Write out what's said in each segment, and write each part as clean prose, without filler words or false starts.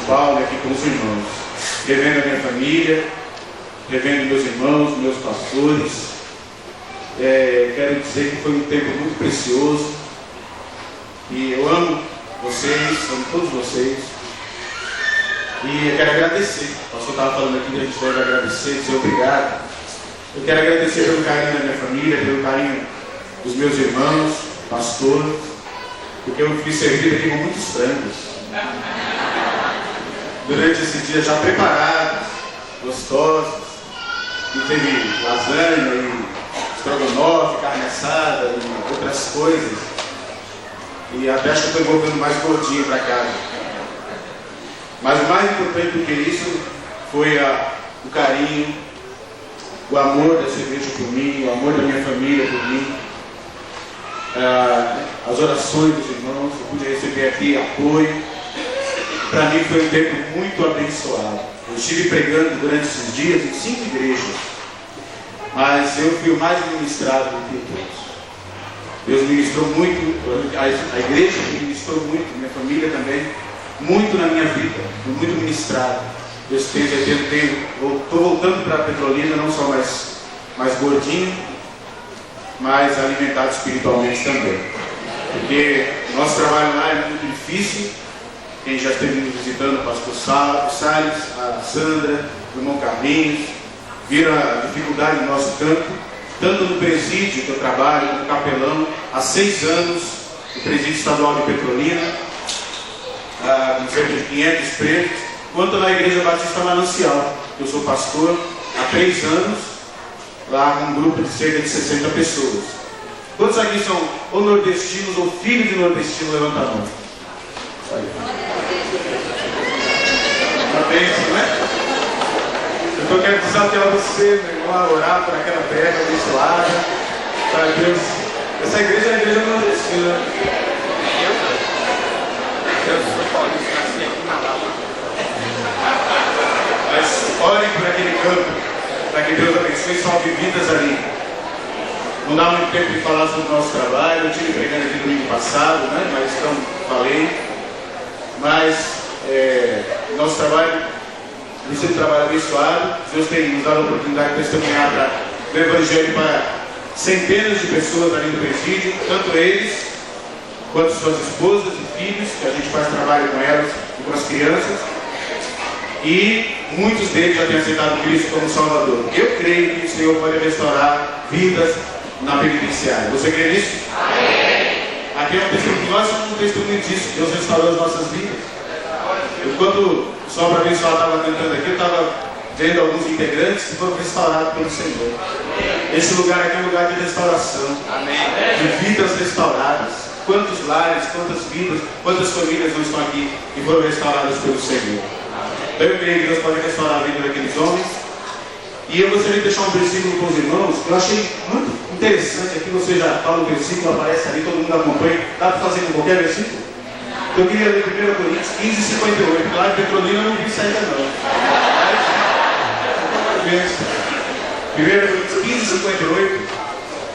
Paulo, aqui com os irmãos, revendo a minha família, revendo meus irmãos, meus pastores. Quero dizer que foi um tempo muito precioso e eu amo vocês, amo todos vocês, e eu quero agradecer. O pastor estava falando aqui que a gente deve agradecer, dizer obrigado. Eu quero agradecer pelo carinho da minha família, pelo carinho dos meus irmãos, pastor, porque eu fui servido aqui com muitos frangos durante esses dias, já preparados, gostosos, e teve lasanha e estrogonofe, carne assada e outras coisas, e até acho que eu estou voltando mais gordinho para casa. Mas o mais importante do que isso foi o carinho, o amor dessa igreja por mim, o amor da minha família por mim, as orações dos irmãos. Eu pude receber aqui apoio. Para mim foi um tempo muito abençoado. Eu estive pregando durante esses dias em 5 igrejas, mas eu fui o mais ministrado do que todos. Deus ministrou muito, a igreja me ministrou muito, minha família também, muito na minha vida, fui muito ministrado. Eu estou voltando para a Petrolina, não só mais gordinho, mas alimentado espiritualmente também. Porque o nosso trabalho lá é muito difícil. Quem já esteve nos visitando, o pastor Salles, a Sandra, o irmão Carlinhos, viram a dificuldade do nosso campo, tanto no presídio que eu trabalho, como capelão, há 6 anos, no presídio estadual de Petrolina, com cerca de 500 presos, quanto na Igreja Batista Manancial, que eu sou pastor há 3 anos, lá com um grupo de cerca de 60 pessoas. Quantos aqui são ou nordestinos ou filhos de nordestino? Levanta a mão. Uma bênção, não é? Eu quero desafiar você, meu irmão, a orar por aquela terra abençoada, para Deus. Essa igreja é a igreja nordestina. Eu sou paulista, nasci aqui na Lava. Mas orem por aquele campo, para que Deus abençoe e salve vidas ali. Não dá muito tempo de falar sobre o nosso trabalho. Eu estive pregando aqui domingo passado, né? Mas então falei. Mas nosso trabalho tem sido um trabalho abençoado. Deus tem nos dado a oportunidade de testemunhar o Evangelho para centenas de pessoas ali no presídio, tanto eles quanto suas esposas e filhos, que a gente faz trabalho com elas e com as crianças. E muitos deles já têm aceitado Cristo como Salvador. Eu creio que o Senhor pode restaurar vidas na penitenciária. Você crê nisso? Amém. Aqui é um testemunho, nós somos um testemunho disso. Deus restaurou as nossas vidas. Enquanto o Sobra Abençoado estava cantando aqui, eu estava vendo alguns integrantes que foram restaurados pelo Senhor. Esse lugar aqui é um lugar de restauração. Amém. De vidas restauradas. Quantos lares, quantas vidas, quantas famílias não estão aqui e foram restauradas pelo Senhor. Então eu creio que Deus pode restaurar a vida daqueles homens. E eu gostaria de deixar um versículo com os irmãos, que eu achei muito interessante. Aqui você já fala o versículo, aparece ali, todo mundo acompanha. Dá para fazer com qualquer versículo? Então eu queria ler 1 Coríntios 15:58. Lá em Petrolina eu não vi isso ainda não. 1 Coríntios 15:58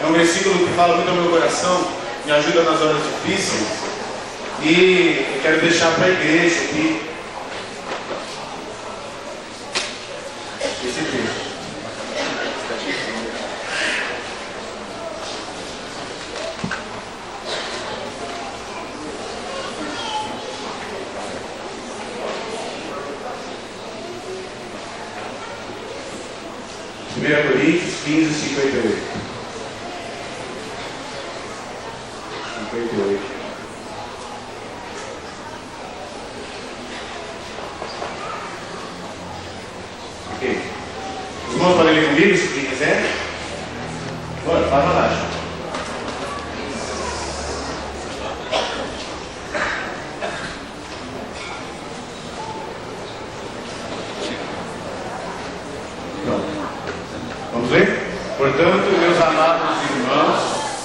é um versículo que fala muito ao meu coração, me ajuda nas horas difíceis. E eu quero deixar para a igreja aqui esse texto. Coríntios 15:58. 58. Ok. Os irmãos podem ler comigo, se quem quiser? Bora, fala lá. Vamos ler? Portanto, meus amados irmãos,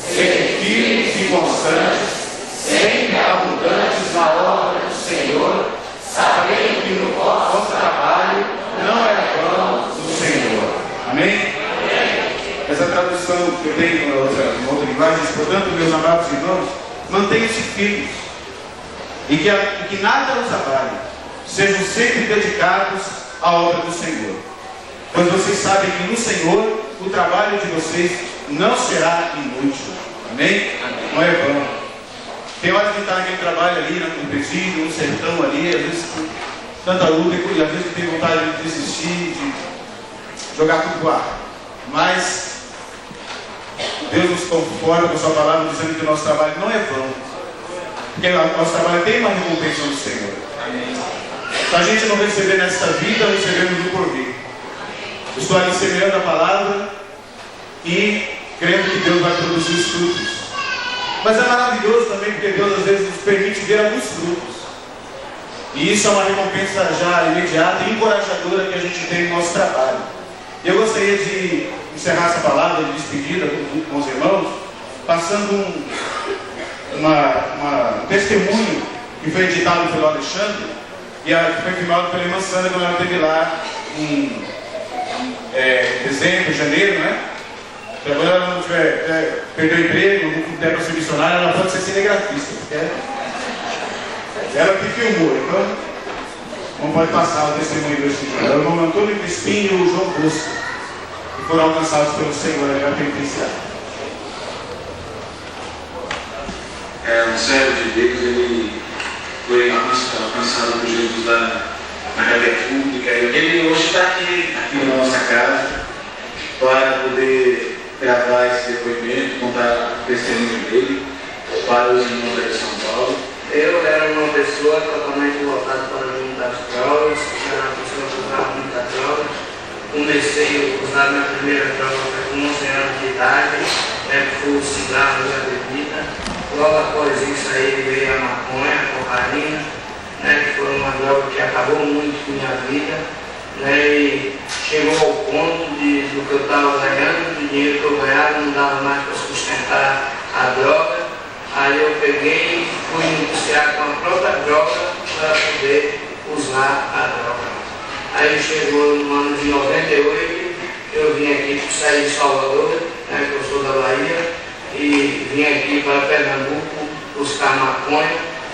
sede firmes e constantes, sempre abundantes na obra do Senhor, sabendo que no vosso trabalho não é vão do Senhor. Amém? Essa tradução que eu tenho em outra linguagem diz: portanto, meus amados irmãos, mantenham-se firmes e que nada os abale, sejam sempre dedicados à obra do Senhor, pois vocês sabem que no Senhor o trabalho de vocês não será inútil. Amém? Não é vão. Tem hora que está naquele trabalho ali, no presídio, no sertão ali, às vezes tanta luta, e às vezes tem vontade de desistir, de jogar tudo pro ar. Mas Deus nos conforta com a sua palavra, dizendo que o nosso trabalho não é vão, porque o nosso trabalho tem uma recompensa do Senhor. Amém. Se a gente não receber nesta vida, recebemos no porvir. Estou ali semeando a palavra e crendo que Deus vai produzir os frutos. Mas é maravilhoso também, porque Deus às vezes nos permite ver alguns frutos. E isso é uma recompensa já imediata e encorajadora que a gente tem no nosso trabalho. E eu gostaria de encerrar essa palavra de despedida com os irmãos, passando um testemunho que foi editado pelo Alexandre e que foi filmado pela irmã Sandra quando ela esteve lá em dezembro, janeiro, né? Se agora ela não tiver, perdeu o emprego, não der para ser missionária, ela pode ser cinegrafista. Ela que filmou, então não pode passar o testemunho desse dia. Ela o Antônio Crispim e o João Bosco, que foram alcançados pelo Senhor na penitenciária. Um servo de Deus, ele foi alcançado por Jesus na cadeia pública. Ele hoje está aqui na nossa casa para poder gravar esse depoimento, contar o testemunho dele para os irmãos de São Paulo. Eu era uma pessoa totalmente voltada para o mundo das drogas, era uma pessoa que usava muita droga. Comecei a usar minha primeira droga com 11 anos de idade, que foi o cigarro e a bebida. Logo após isso aí veio a maconha, a cocaína, que foi uma droga que acabou muito com minha vida, e chegou ao ponto do que eu estava ganhando, do dinheiro que eu ganhava não dava mais para sustentar a droga. Aí eu peguei e fui iniciar com a própria droga para poder usar a droga. Aí chegou no ano de 98, eu vim aqui, saí de Salvador, que eu sou da Bahia, e vim aqui para Pernambuco buscar maconha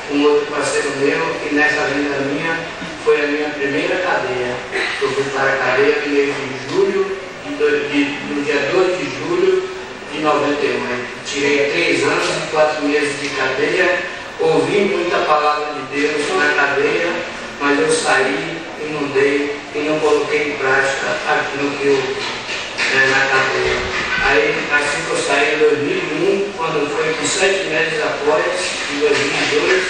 com outro parceiro meu, e nessa vinda minha foi a minha primeira cadeia. Eu fui para a cadeia no mês de julho, no dia 2 de julho de 91. Tirei 3 anos e 4 meses de cadeia, ouvi muita palavra de Deus na cadeia, mas eu saí e não dei e não coloquei em prática aquilo que eu na cadeia. Aí, assim que eu saí em 2001, quando foi com 7 meses após, em 2002,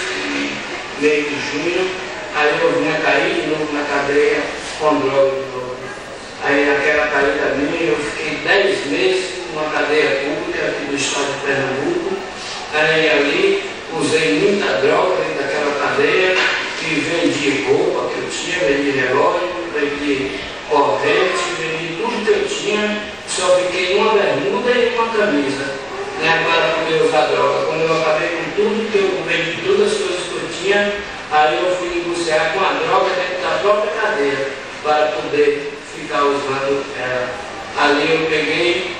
meio de junho, aí eu vinha cair de novo na cadeia com droga de novo. Aí naquela caída minha eu fiquei 10 meses numa cadeia pública aqui do estado de Pernambuco. Aí ali usei muita droga dentro daquela cadeia e vendi roupa que eu tinha, vendi relógio, vendi corrente, vendi tudo que eu tinha, só fiquei uma bermuda e uma camisa, para poder usar droga. Quando eu acabei com tudo, que eu vendi todas as coisas que eu tinha, aí eu fui negociar com a droga dentro da própria cadeia para poder ficar usando ela. Ali eu peguei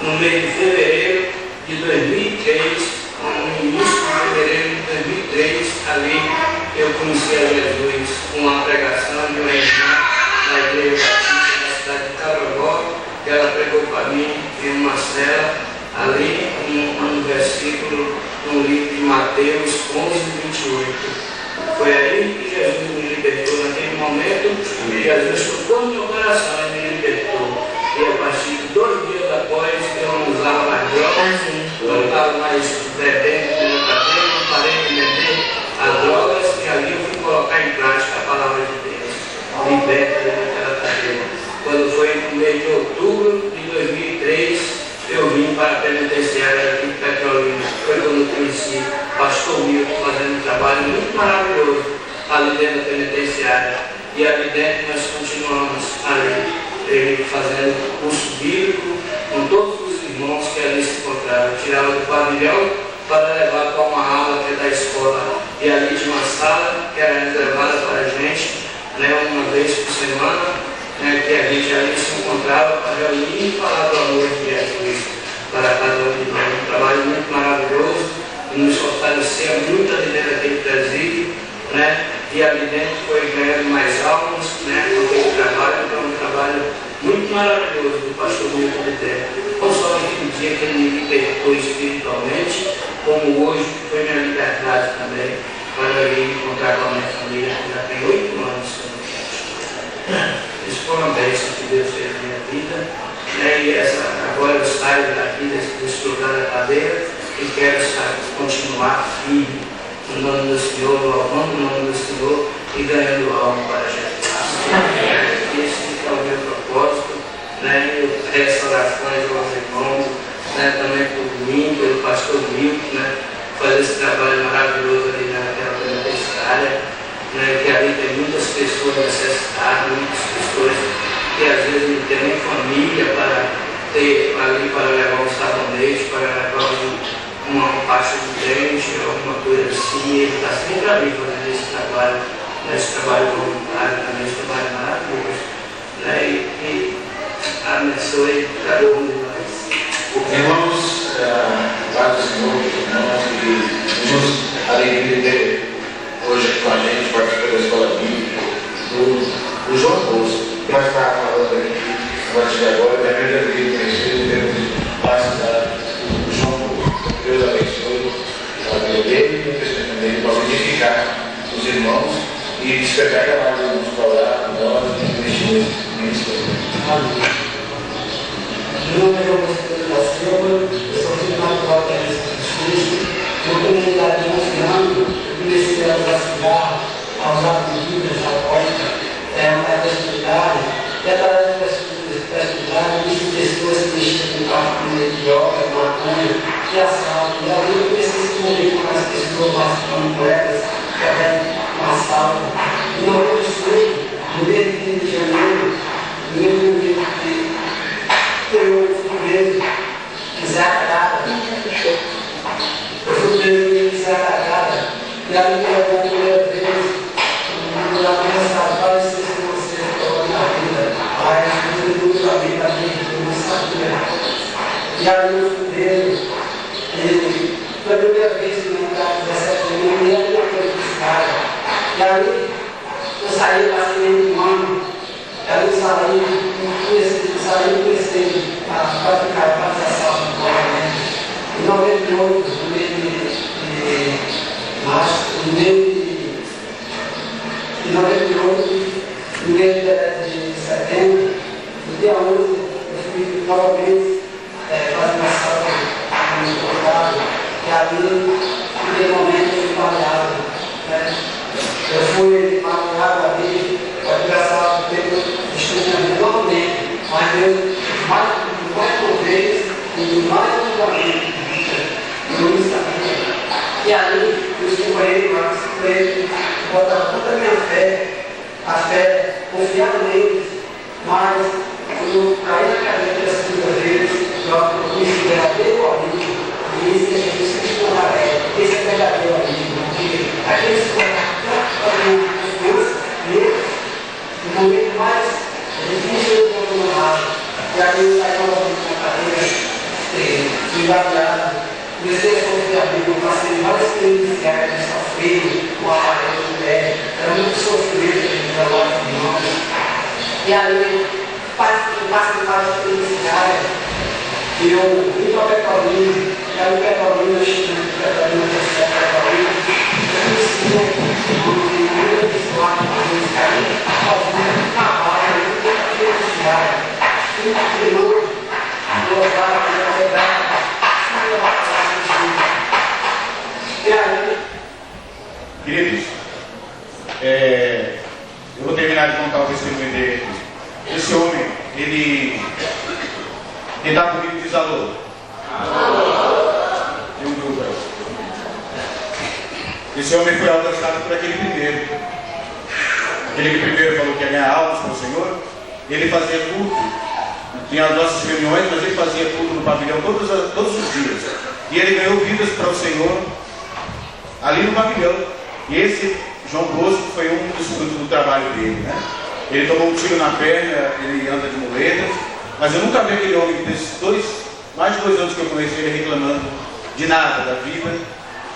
no mês de fevereiro de 2003, no início de fevereiro de 2003, ali eu conheci a Jesus com uma pregação de uma irmã na igreja batista na cidade de Carogó, que ela pregou para mim em uma cela, ali um versículo no livro de Mateus 11:28. Foi aí que Jesus me libertou naquele momento, e Jesus tocou no meu coração e me libertou. E a partir de 2 dias após, eu não usava mais drogas, eu não estava mais bebendo na cadeia, não parei de beber as drogas, e ali eu fui colocar em prática a palavra de Deus, liberta daquela cadeia. Quando foi no mês de outubro de 2003, eu vim para a penitenciária aqui de Petrolina. Foi quando eu conheci o pastor Milton fazendo um trabalho muito maravilhoso ali dentro da penitenciária. E ali dentro nós continuamos ali fazendo curso bíblico com todos os irmãos que ali se encontravam. Eu tirava do pavilhão para levar para uma aula que é da escola. E ali tinha uma sala que era reservada para a gente, uma vez por semana, que a gente ali se encontrava para reunir e falar do amor de Jesus para a casa de Deus. Um trabalho muito maravilhoso, que nos fortalecia muito ali dentro daquele presídio, né? E ali dentro foi ganhando mais almas, né? Com aquele trabalho, que é um trabalho muito maravilhoso do pastor Milton de Terra. Não só naquele dia que ele me libertou espiritualmente, como hoje que foi minha liberdade também, quando eu vim encontrar com a minha família, que já tem 8 anos que eu não tinha. Isso foi uma bênção que Deus fez na minha vida, né? E agora eu saio daqui desse lugar da cadeira e quero continuar firme no nome do Senhor, louvando o nome do Senhor e ganhando alma para Jesus. Esse é o meu propósito, né? Eu peço orações aos irmãos, né? Também por mim, pelo pastor Milton, né? Fazer esse trabalho maravilhoso ali naquela penitenciária, né? Que ali tem muitas pessoas necessitadas, muitas pessoas que às vezes não têm nem família para ter ali para levar um sabonete, para levar uma pasta de dente, alguma coisa assim. Ele está sempre ali fazendo esse trabalho voluntário, também esse trabalho maravilhoso, né? E abençoe cada um de nós. Irmãos, paz do Senhor, irmãos, que nos alegria de ter hoje aqui com a gente, participando da escola bíblica, o João Bosco, que nós estávamos falando aqui, a partir de agora, é a primeira vez que conhecido, temos batizado o João Bosco. Deus abençoe a vida dele e o testemunho dele para unificar os irmãos e despertar a mais irmãos para orar por nós e investir nisso. Amém. Meu nome é João Bosco da Silva, eu sou filho natural de Jesus Cristo. Na comunidade de 11 anos, eu comecei a usar cigarro, a usar bebidas alcoólicas, na festividade, e através da festividade, existem pessoas que mexem com carro com droga, maconha e assalto. E ali eu comecei a se envolver com as pessoas, machucando colegas, quebrando um assalto. E no ano de no mês de 30 de janeiro, no mesmo dia que eu fui preso, quiser atacada. Eu fui preso e quiser atacada. E a primeira vez, na mensagem, para esses que você colocou na vida, aí eu fui tudo na vida dele, eu não sabia. E aí eu fui preso. E foi a primeira vez que eu estava 17 anos, eu nem lembro desse cara. E aí eu saí, passei um ano, aí eu comecei a ficar para assalto no Parlamento. Em 98, no mês de março, no mês de 98, no mês de setembro, no dia 11, eu fui novamente fazer um assalto no colocado, e ali, naquele momento, eu fui baleado. Eu fui baleado ali, o assalto pelo testemunho novamente, mas Deus, mais uma vez, e mais uma vez, eu não sabia. E ali, eu escolhi, botava toda a minha fé, a fé, confiava neles, mas quando eu caí na cadeira da segunda vez, eu comecei a ver o amigo, e esse é Jesus Cristo Nazaré, esse é verdadeiro amigo, porque aqueles que fazem confiança neles, no momento mais difícil eu estou no lado, e aí eu saí novamente na cadeira, fui baseado, comecei a confiar bem, eu passei várias credenciais, eu sofri, o aparelho do pé, era muito sofrido no trabalho de nós. E aí, passei várias credenciais, e eu vim para Petrolina, e aí o Petrolina, eu cheguei no Petrolina, eu fui a Petrolina, eu conheci muita pessoa para credenciais, fazendo trabalho, eu tenho credenciais, fui para o Peru, vou usar a quebrada, queridos, eu vou terminar de contar o testemunho dele. Esse homem, ele está comigo e diz alô. Tem um grupo aí. Esse homem foi alcançado por aquele primeiro. Aquele que primeiro falou que ia ganhar almas para o Senhor. Ele fazia culto. Tinha as nossas reuniões, mas ele fazia culto no pavilhão todos os dias. E ele ganhou vidas para o Senhor ali no pavilhão. E esse João Bosco foi um dos frutos do trabalho dele, né? Ele tomou um tiro na perna, ele anda de muletas, mas eu nunca vi aquele homem desses mais de 2 anos que eu conheci ele reclamando de nada da vida,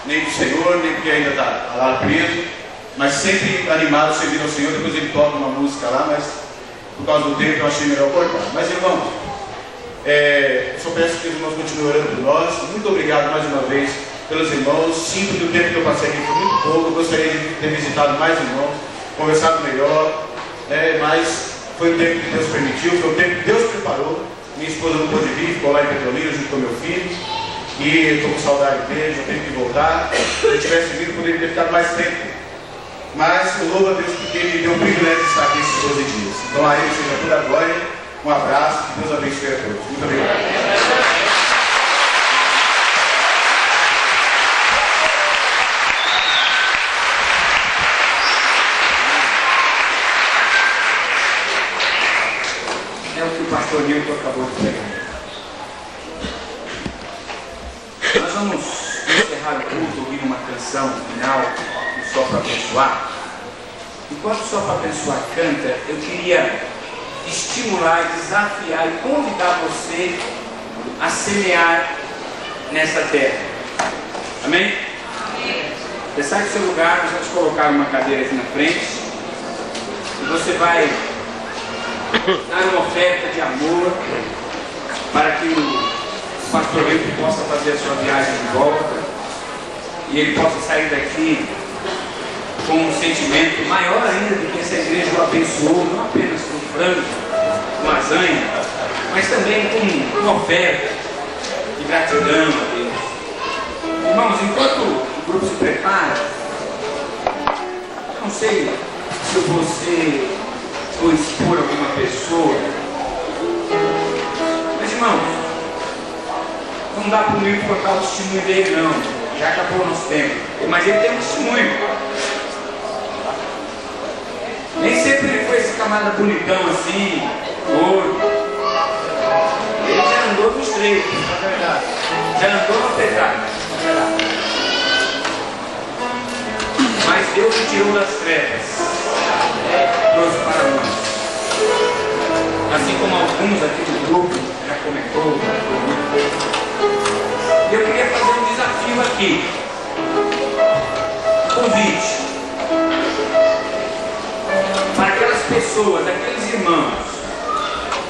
nem do Senhor, nem porque ainda está lá preso. mas sempre animado, servindo ao Senhor. Depois ele toca uma música lá, mas por causa do tempo eu achei melhor cortar. Mas irmãos, eu só peço que os irmãos continuem orando por nós. Muito obrigado mais uma vez pelos irmãos. Sinto que o tempo que eu passei aqui foi muito pouco. Eu gostaria de ter visitado mais irmãos, conversado melhor, mas foi o tempo que Deus permitiu, foi o tempo que Deus preparou. Minha esposa não pôde vir, ficou lá em Petrolina junto com meu filho. E eu estou com saudade dele, já tenho que voltar. Se eu tivesse vindo, poderia ter ficado mais tempo. Mas eu louvo a Deus porque Ele me deu o privilégio de estar aqui esses 12 dias. Então a Ele seja toda a glória. Um abraço, que Deus abençoe a todos. Muito obrigado. É o que o pastor Nilton acabou de pegar. Nós vamos encerrar o culto ouvindo uma canção final, Só para Abençoar. Enquanto Só para Abençoar canta, eu queria estimular, desafiar e convidar você a semear nessa terra. Amém? Você sai do seu lugar, nós vamos colocar uma cadeira aqui na frente e você vai dar uma oferta de amor para que o pastor Nilton possa fazer a sua viagem de volta e ele possa sair daqui com um sentimento maior ainda do que essa igreja o abençoou, não apenas com frango, com lasanha, mas também com uma oferta de gratidão a Deus. Irmãos, enquanto o grupo se prepara, não sei se você for expor alguma pessoa, mas irmãos, não dá para o Nilton contar o testemunho dele não, já acabou o nosso tempo, mas ele tem um testemunho. Nem sempre ele foi esse camarada bonitão assim, gordo. Ele já andou no estreito, na verdade. Já andou no apertado. Mas Deus o tirou das trevas, trouxe para a luz. Assim como alguns aqui do grupo já comentou. E eu queria fazer um desafio aqui. Convite para aquelas pessoas, aqueles irmãos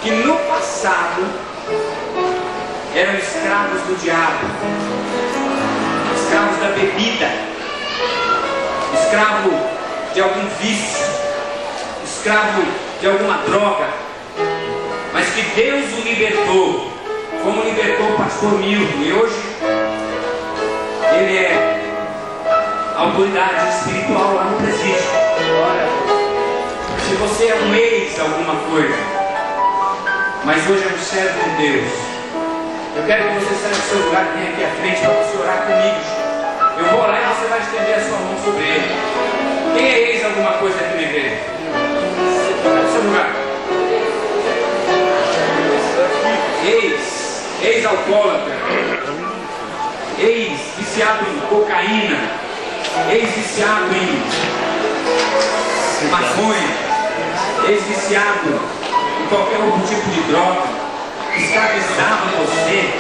que no passado eram escravos do diabo, escravos da bebida, escravo de algum vício, escravo de alguma droga, mas que Deus o libertou, como libertou o pastor Nilton, e hoje ele é autoridade espiritual lá no presídio. Se você é um ex alguma coisa, mas hoje é um servo de Deus, eu quero que você saia do seu lugar e venha aqui à frente para você orar comigo. Eu vou orar e você vai estender a sua mão sobre ele. Quem é ex alguma coisa aqui na igreja? Sai do seu lugar. Ex-alcoólatra, ex-viciado em cocaína, ex-viciado em maconha, ex-viciado em qualquer outro tipo de droga, escravizava você,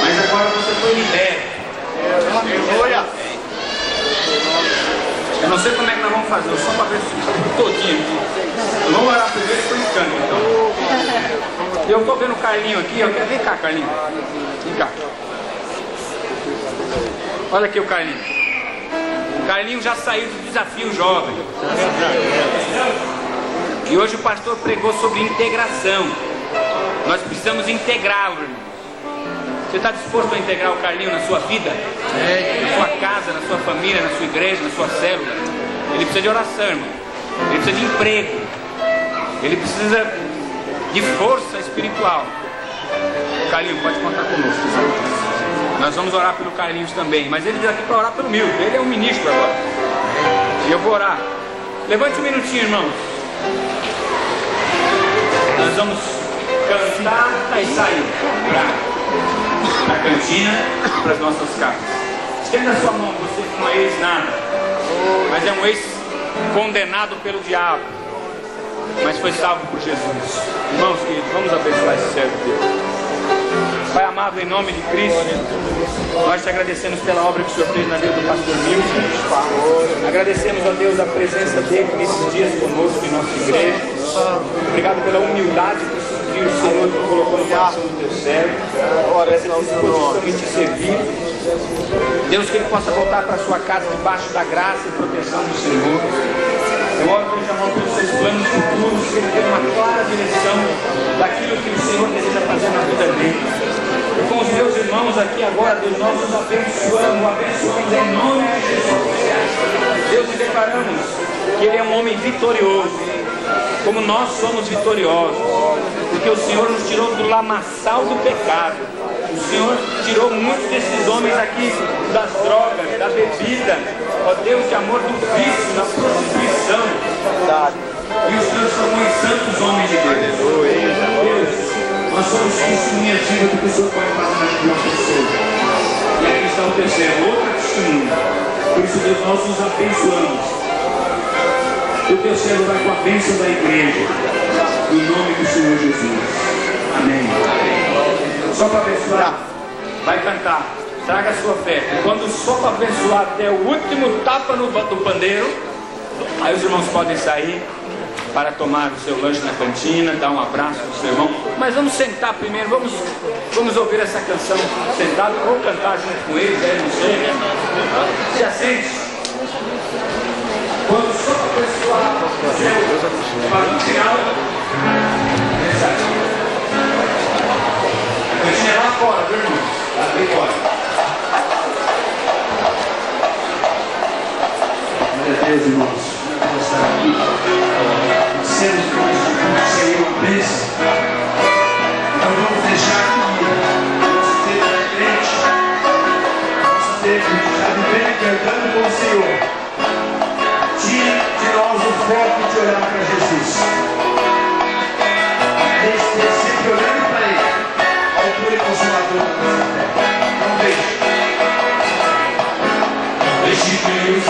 mas agora você foi liberto. Eu não sei como é que nós vamos fazer, só para ver se todinho aqui. Vamos orar primeiro e depois canto, então. Eu estou vendo o Carlinho aqui, ó. Vem cá, Carlinho. Vem cá. Olha aqui o Carlinho. O Carlinho já saiu do desafio jovem. E hoje o pastor pregou sobre integração. Nós precisamos integrá-lo, irmão. Você está disposto a integrar o Carlinho na sua vida? Na sua casa, na sua família, na sua igreja, na sua célula? Ele precisa de oração, irmão. Ele precisa de emprego. Ele precisa de força espiritual. Carlinho, pode contar conosco. Nós vamos orar pelo Carlinhos também. Mas ele veio aqui para orar pelo Milton. Ele é um ministro agora. E eu vou orar. Levante um minutinho, irmãos. Nós vamos cantar e sair para a cantina e para as nossas casas. Estenda a sua mão, você que não é ex-nada, mas é um ex-condenado pelo diabo, mas foi salvo por Jesus. Irmãos queridos, vamos abençoar esse servo de Deus. Pai amado, em nome de Cristo, nós te agradecemos pela obra que o Senhor fez na vida do pastor Milton. Agradecemos a Deus a presença dele nesses dias conosco em nossa igreja. Obrigado pela humildade que o Senhor colocou no coração do teu servo, por essa disposição em te servir. Deus, que ele possa voltar para a sua casa debaixo da graça e proteção do Senhor. Eu oro para chamar pelos seus planos futuros, que ele tenha uma clara direção daquilo que o Senhor deseja fazer na vida dele. E com os meus irmãos aqui agora, Deus, nós nos abençoamos em nome de Jesus. Deus, e declaramos que ele é um homem vitorioso, como nós somos vitoriosos, porque o Senhor nos tirou do lamaçal do pecado. O Senhor tirou muitos desses homens aqui das drogas, da bebida, ó Deus, de amor, do vício, da prostituição, e os transformou em santos homens de Deus. Deus, nós somos testemunhas vivas do que o Senhor pode fazer na vida de uma pessoa. E aqui está o terceiro, outra testemunha. Por isso, Deus, nós nos abençoamos. O teu servo vai com a bênção da igreja, em nome do Senhor Jesus. Amém. Só para abençoar, vai cantar, traga a sua fé. E quando só para abençoar até o último tapa do pandeiro, aí os irmãos podem sair para tomar o seu lanche na cantina, dar um abraço no seu irmão. Mas vamos sentar primeiro, vamos ouvir essa canção sentado ou cantar junto com eles, não sei. Se assente. Quando só para abençoar o seu final, a cantina é lá fora, viu, irmão? Lá fora. Glória a Deus, irmãos. Vamos estar aqui. Sendo que o Senhor uma bênção. Então vamos deixar que o nosso tempo é crente, nosso tempo de estar vivendo e andando com o Senhor. Tire de nós o foco de olhar para Jesus. Esteja sempre olhando para Ele, autor e consumador da nossa fé. Não deixe. Deixe que os